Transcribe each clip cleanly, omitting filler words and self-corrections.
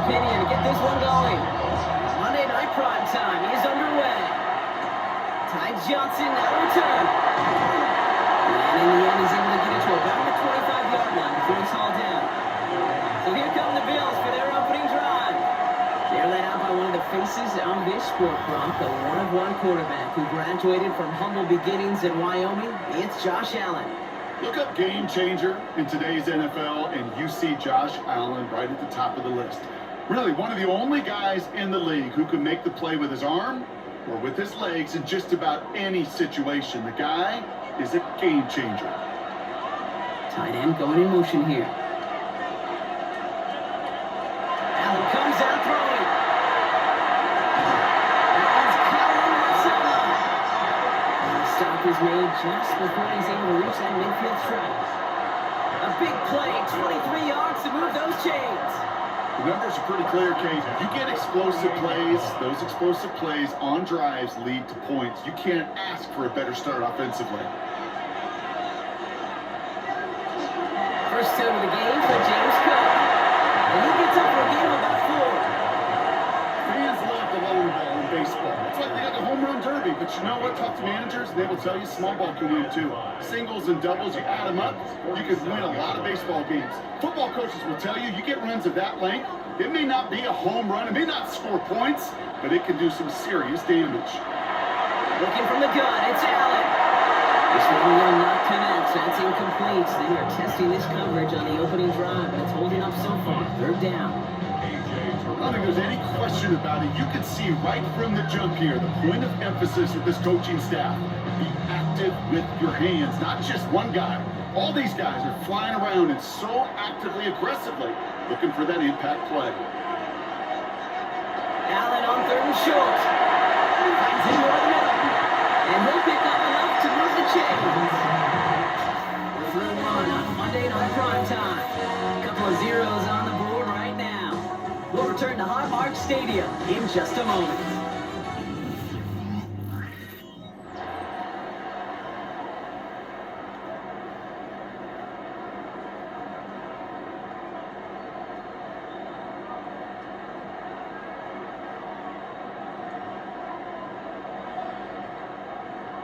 opinion to get this one going. Monday Night Prime Time is underway. Ty Johnson now return. And in the end, he's able to get it to about the 25-yard line before he's hauled down. So here come the Bills for their opening drive. They're led out by one of the faces of this sport, Brock, a one-of-one quarterback who graduated from humble beginnings in Wyoming. It's Josh Allen. Look up game changer in today's NFL, and you see Josh Allen right at the top of the list. Really, one of the only guys in the league who can make the play with his arm or with his legs in just about any situation. The guy is a game changer. Tight end going in motion here. Allen comes out throwing. Allen's caught on the left sideline. And the stop is made just before he's able to reach that midfield strike. A big play, 23 yards to move those chains. The numbers are pretty clear, Kate. If you get explosive plays, those explosive plays on drives lead to points. You can't ask for a better start offensively. First down of the game for James Cook. And he gets up for a game of about 4. Fans love the long ball in baseball. It's like they got the home run derby, but you know what? Talk to managers, they will tell you small ball can win too. Singles and doubles, you add them up, you can win a lot of baseball games. Football coaches will tell you, you get runs of that length, it may not be a home run, it may not score points, but it can do some serious damage. Looking from the gun, it's Allen. This one will not connect. That's incomplete. They are testing this coverage on the opening drive, and it's holding up so far. Third down. I don't think there's any question about it. You can see right from the jump here, the point of emphasis with this coaching staff. Be active with your hands, not just one guy. All these guys are flying around and so actively, aggressively looking for that impact play. Allen on third and short. Finds him over the middle. And he'll pick up enough to move the chains. Through one on Monday Night Prime Time. A couple of zeros on the board right now. We'll return to Highmark Stadium in just a moment.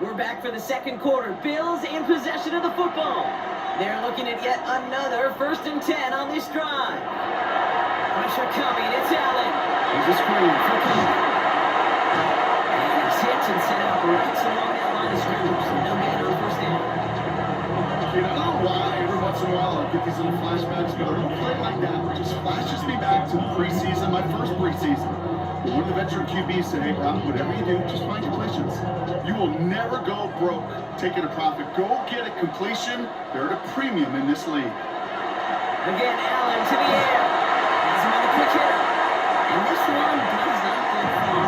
We're back for the second quarter. Bills in possession of the football. They're looking at yet another 1st and 10 on this drive. Pressure coming. It's Allen. Here's a screen for Cook. And he's hit and set out right along that line of scrimmage. No gain on first down. You know, I don't know why every once in a while I get these little flashbacks, but a little play like that just flashes me back to the preseason, my first preseason. One of the veteran QBs said, hey, Brock, whatever you do, just find completions. You will never go broke taking a profit. Go get a completion. They're at a premium in this league. Again, Allen to the air. Has him on the quick hitter. And this one does not go far.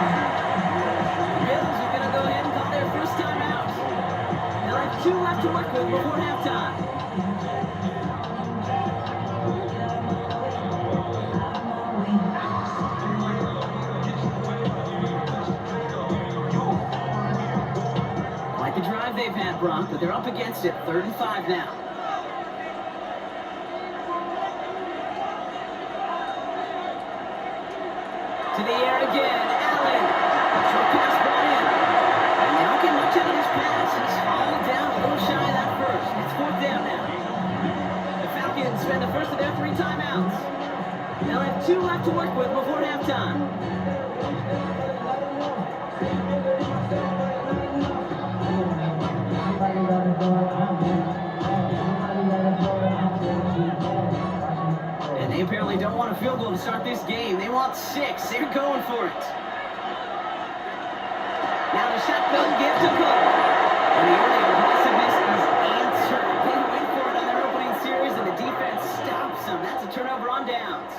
The Bills are going to go ahead and call their first timeout. They'll have 2 left to work with before halftime. The drive they've had, Brock, but they're up against it. 3rd and 5 now. To the air again, Allen. Short pass brought in. And they don't get much out of this pass. He's falling down a little shy of that first. It's 4th down now. The Falcons spend the first of their 3 timeouts. They'll have 2 left to work with before halftime. And they apparently don't want a field goal to start this game. They want 6. They're going for it. Now the shotgun give to Cook. And the early aggressiveness is answered. They went for it on their opening series, and the defense stops them. That's a turnover on downs.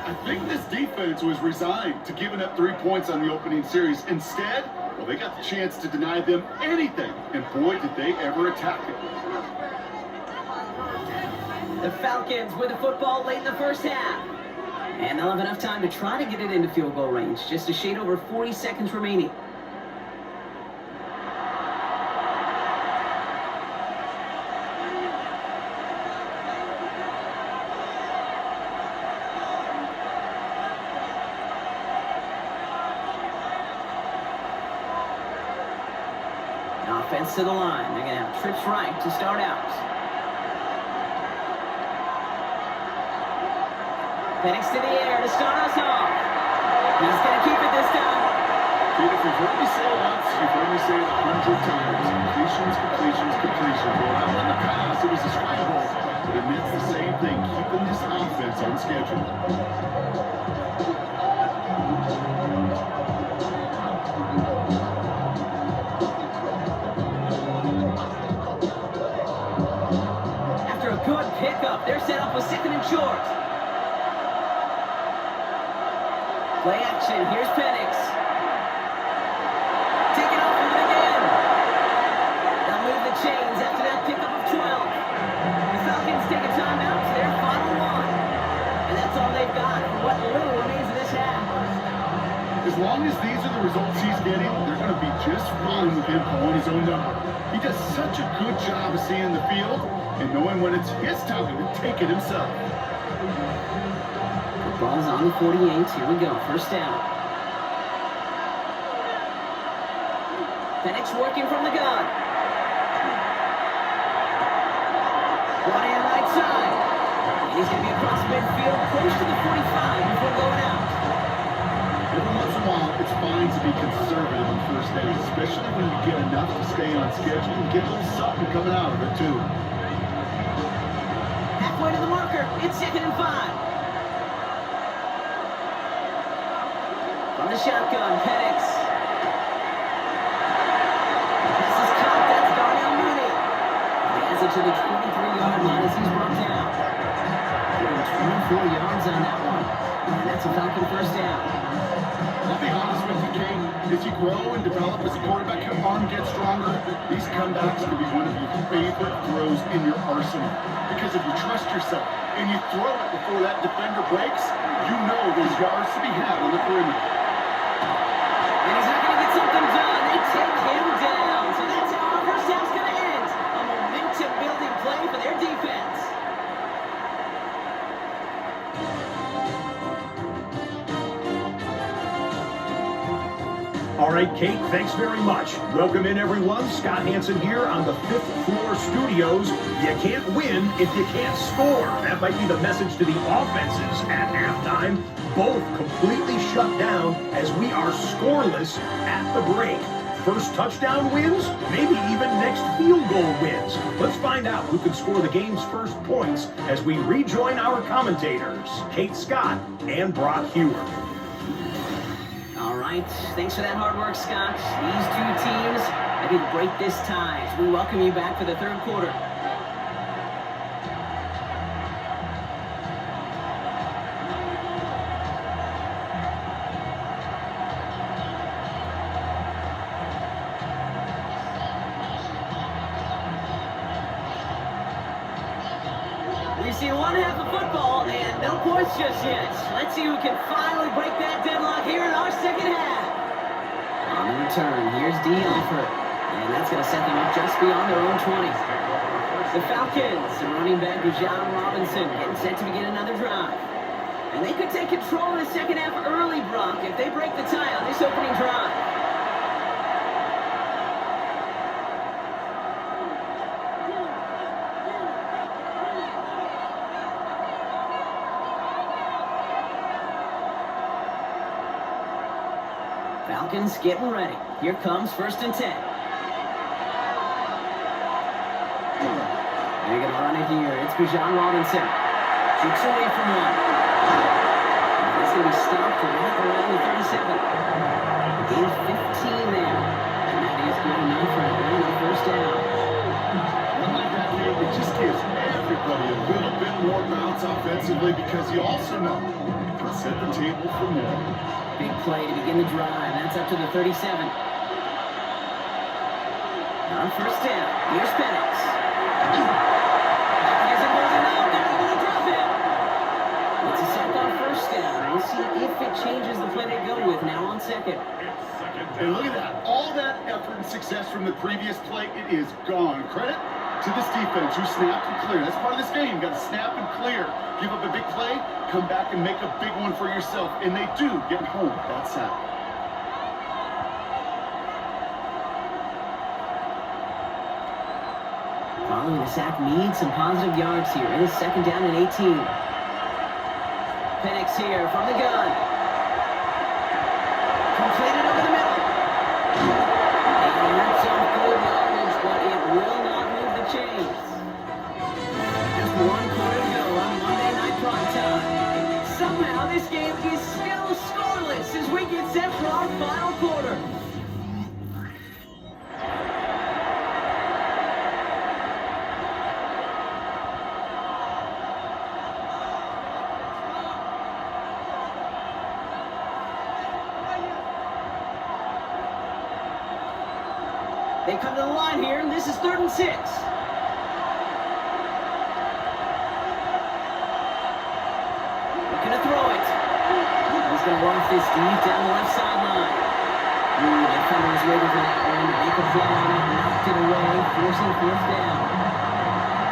I think this defense was resigned to giving up 3 points on the opening series. Instead, well, they got the chance to deny them anything. And boy, did they ever attack it. The Falcons with the football late in the first half. And they'll have enough time to try to get it into field goal range. Just a shade over 40 seconds remaining. Offense to the line. They're going to have trips right to start out. Penix to the air to start us off. He's going to keep it this time. If you've heard me say it once, you've heard me say it 100 times. Completions, completions, completions. Well, out in the past, it was a scramble. But it means the same thing, keeping this offense on schedule. After a good pickup, they're set up with 2nd and short. Play action. Here's Penix. Take it off with it again. They'll move the chains after that pickup of 12. The Falcons take a timeout to their final one. And that's all they've got for what little remains of this half. As long as these are the results he's getting, they're going to be just fine with him calling his own number. He does such a good job of seeing the field and knowing when it's his time to take it himself. Ball's on the 48. Here we go. First down. Penix working from the gun. One hand right side. And he's going to be across midfield, close to the 45 before going out. Every once in a while, it's fine to be conservative on first down, especially when you get enough to stay on schedule and get a little something coming out of it, too. Halfway to the marker. It's 2nd and 5. On the shotgun, Penix. Pass is caught. That's Darnell Mooney. He has it to the 23-yard line as he's brought down. Getting 24 yards on that one. And that's a Falcon first down. I'll be honest with you, Kane. As you grow and develop as a quarterback, your arm gets stronger, these comebacks can be one of your favorite throws in your arsenal. Because if you trust yourself and you throw it before that defender breaks, you know there's yards to be had on the perimeter. And he's not going to get something done. They take him down. So that's how our first half's going to end. A momentum-building play for their defense. All right, Kate, thanks very much. Welcome in, everyone. Scott Hansen here on the 5th floor studios. You can't win if you can't score. That might be the message to the offenses at halftime. Both completely shut down as we are scoreless at the break. First touchdown wins, maybe even next field goal wins. Let's find out who can score the game's first points as we rejoin our commentators, Kate Scott and Brock Hewer. All right, thanks for that hard work, Scott. These two teams ready to break this tie as we welcome you back for the third quarter. We've seen one half of football and no points just yet. Let's see who can finally break that deadlock here in our second half. On the return, here's D'Alford. And that's going to set them up just beyond their own 20. The Falcons, running back Bijan Robinson, getting set to begin another drive. And they could take control of the second half early, Brock, if they break the tie on this opening drive. Falcons getting ready. Here comes 1st and 10. They're going to run it here. It's Bijan Robinson. Shoots away from one. And it's going to be stopped right around the 37. The game's 15 now. And that is good enough for a first down. Unlike that game, it just gives everybody a little bit more bounce offensively because you also know you can set the table for more. Big play to begin the drive. That's up to the 37. On first down, here's Penix. As it goes out, they're able to drop it. It's a sack on first down. We'll see if it changes the play they go with now on second. And look at that. All that effort and success from the previous play, it is gone. Credit to this defense who snapped and cleared. That's part of this game. You got to snap and clear. Give up a big play, come back and make a big one for yourself. And they do get home with that sack. Following the sack needs some positive yards here. It is 2nd down and 18. Penix here from the gun. Completed over the middle. And that's some good yardage, but it will not move the chains. Just 1 quarter to go on Monday Night Prime Time. Somehow this game is still scoreless as we get set for our final quarter. They come to the line here, and this is 3rd and 6. Looking to throw it. He's going to loft this deep down the left sideline. Ooh, that defender was waiting for that one to make a play on it, knocked it away, forcing 4th down.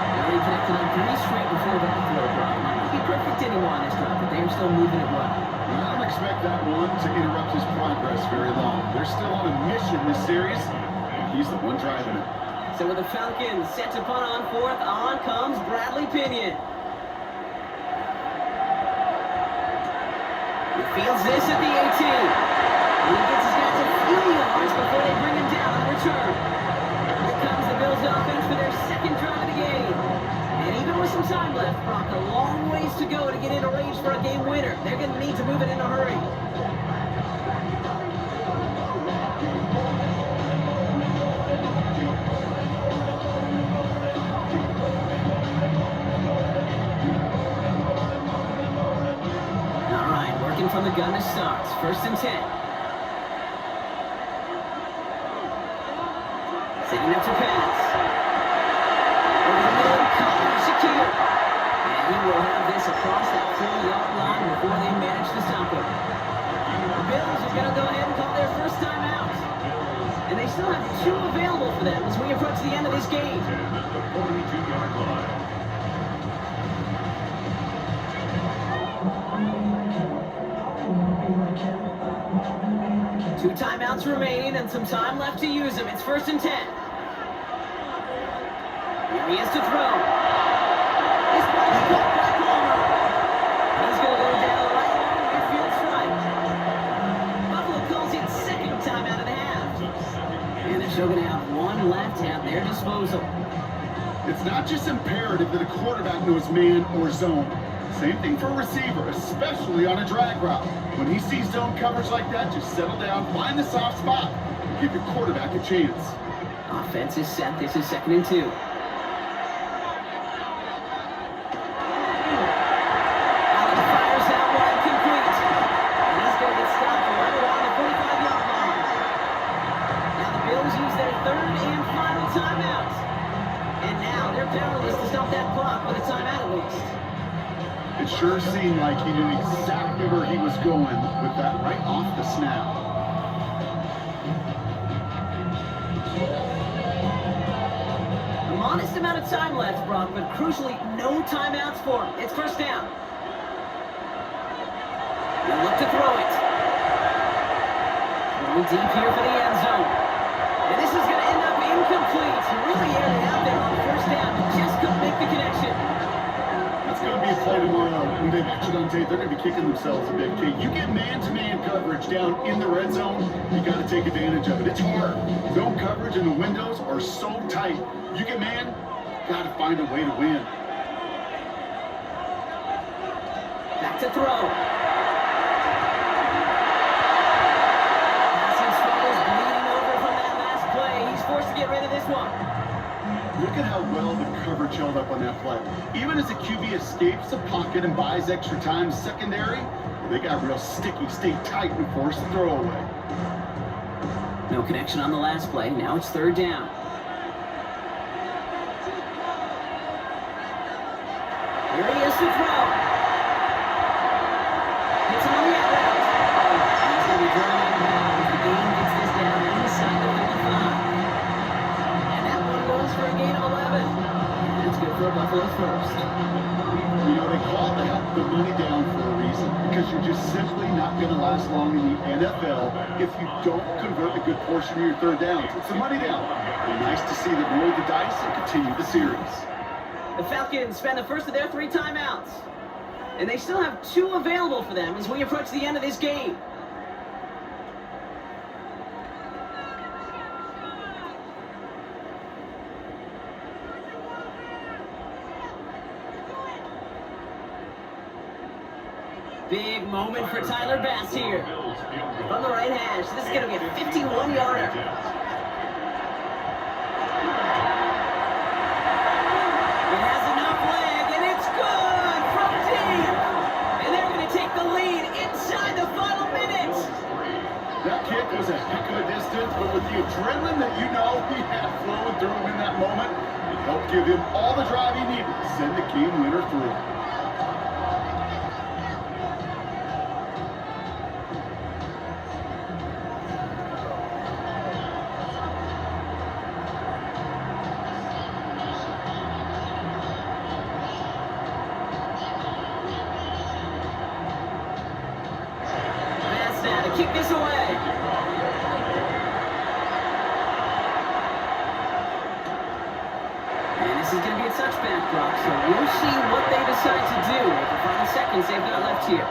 They already connected on 3 straight before that throw drop. Might not be perfect anymore on this drive, but they are still moving it well. I don't expect that one to interrupt his progress very long. They're still on a mission this series. He's the one driving it. So with the Falcons set to punt on 4th, on comes Bradley Pinion. He fields this at the 18. And he gets his guys a few yards before they bring him down on return. Here comes the Bills offense for their 2nd drive of the game. And even with some time left, Brock, a long ways to go to get into range for a game winner. They're going to need to move it in a hurry. From the gun to start. 1st and 10. Setting up to pass. Over the middle, caught Shaquille. And he will have this across that 4-yard line before they manage to stop him. The Bills are going to go ahead and call their 1st time out. And they still have 2 available for them as we approach the end of this game. The 42-yard line. 2 timeouts remaining and some time left to use them. It's 1st and 10. Here he is to throw. This ball is caught by Palmer. He's going to go down right along midfield front. Buffalo calls it 2nd timeout of the half. And they're still going to have 1 left at their disposal. It's not just imperative that a quarterback knows man or zone. Same thing for a receiver, especially on a drag route. When he sees zone coverage like that, just settle down, find the soft spot, and give your quarterback a chance. Offense is set. This is 2nd and 2. Allen fires out wide, complete. And he's going to get stopped right around the 45-yard line. Now the Bills use their 3rd and final timeout. And now they're powerless to stop that clock with a timeout at least. It sure seemed like he knew exactly where he was going with that right off the snap. A modest amount of time left, Brock, but crucially, no timeouts for him. It's 1st down. They'll look to throw it. Going deep here for the end zone. And this is going to end up incomplete. Really aired it out there on 1st down, but just couldn't make the connection. It's going to be a play tomorrow. When they watch it on tape, they're going to be kicking themselves a bit. Okay, you get man-to-man coverage down in the red zone, you got to take advantage of it. It's hard. Zone coverage and the windows are so tight. You get man, got to find a way to win. Back to throw. Passing struggles bleeding over from that last play. He's forced to get rid of this one. Look at how well the coverage held up on that play. Even as the QB escapes the pocket and buys extra time secondary, they got real sticky, stay tight, and force the throw away. No connection on the last play. Now it's 3rd down. Here he is to throw. It's on the out route. He's going to be drawn out now as the game gets this down inside the 55. And that one goes for a gain of 11. And that's good for a Buffalo 1st. You know, they call that the money down for a reason. reason, because you're just simply not going to last long in the NFL if you don't convert a good portion of your third downs. It's a money down. Nice to see them roll the dice and continue the series. The Falcons spend the first of their 3 timeouts. And they still have 2 available for them as we approach the end of this game. Big moment for Tyler Bass here. From the right hash, this is going to be a 51-yarder. It has enough leg, and it's good from deep. And they're going to take the lead inside the final minutes. That kick was a heck of a distance, but with the adrenaline that you know he had flowing through him in that moment, it helped give him all the drive he needed to send the game winner through. Kick this away. And this is going to be a touchback, Brock, so we'll see what they decide to do with the final seconds they've got left here.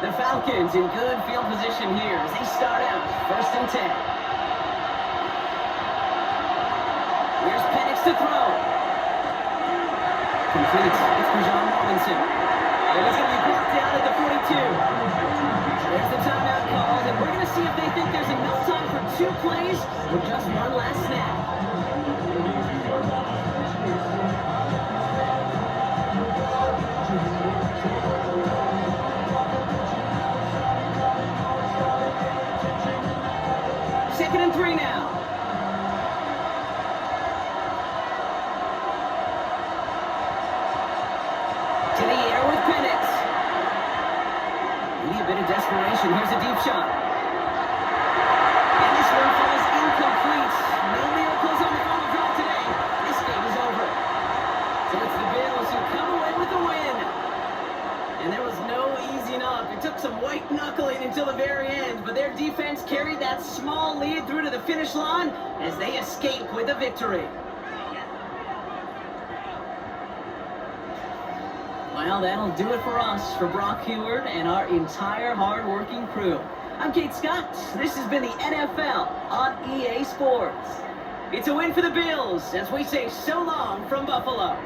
The Falcons in good field position here as they start out 1st and 10. Here's Penix to throw. Complete. It's for John Robinson. And it's going to be blocked down at the 42. There's the timeout called, and we're going to see if they think there's enough time for 2 plays or just one last snap. Second and 3 now. To the air with Penix. Maybe a bit of desperation. Here's a deep shot. And this one falls incomplete. No miracles on the final drive today. This game is over. So it's the Bills who come away with the win. And there was no easing up. It took some white knuckling until the very end, but their defense carried that small lead through to the finish line as they escape with a victory. Well, that'll do it for us, for Brock Heward and our entire hard-working crew. I'm Kate Scott. This has been the NFL on EA Sports. It's a win for the Bills as we say so long from Buffalo.